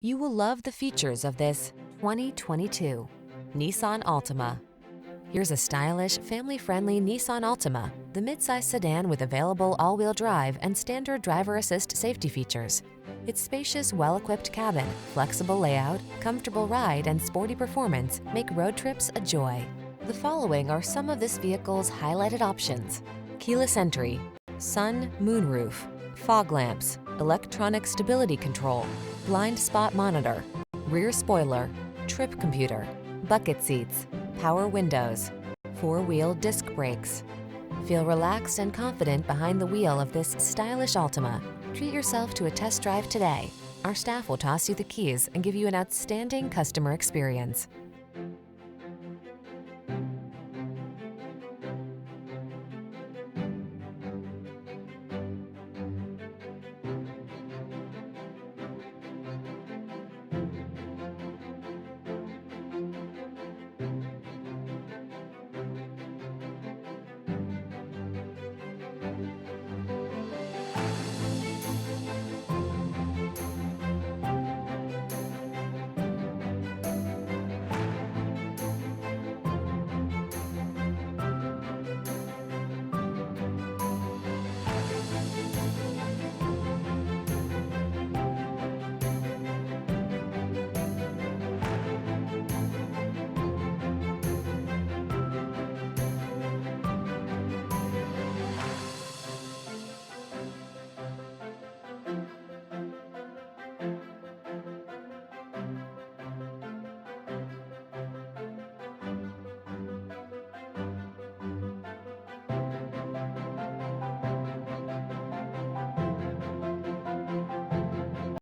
You will love the features of this 2022 Nissan Altima. Here's a stylish, family-friendly Nissan Altima, the midsize sedan with available all-wheel drive and standard driver assist safety features. Its spacious, well-equipped cabin, flexible layout, comfortable ride, and sporty performance make road trips a joy. The following are some of this vehicle's highlighted options: keyless entry, sun, moonroof, fog lamps, electronic stability control, blind spot monitor, rear spoiler, trip computer, bucket seats, power windows, four-wheel disc brakes. Feel relaxed and confident behind the wheel of this stylish Altima. Treat yourself to a test drive today. Our staff will toss you the keys and give you an outstanding customer experience.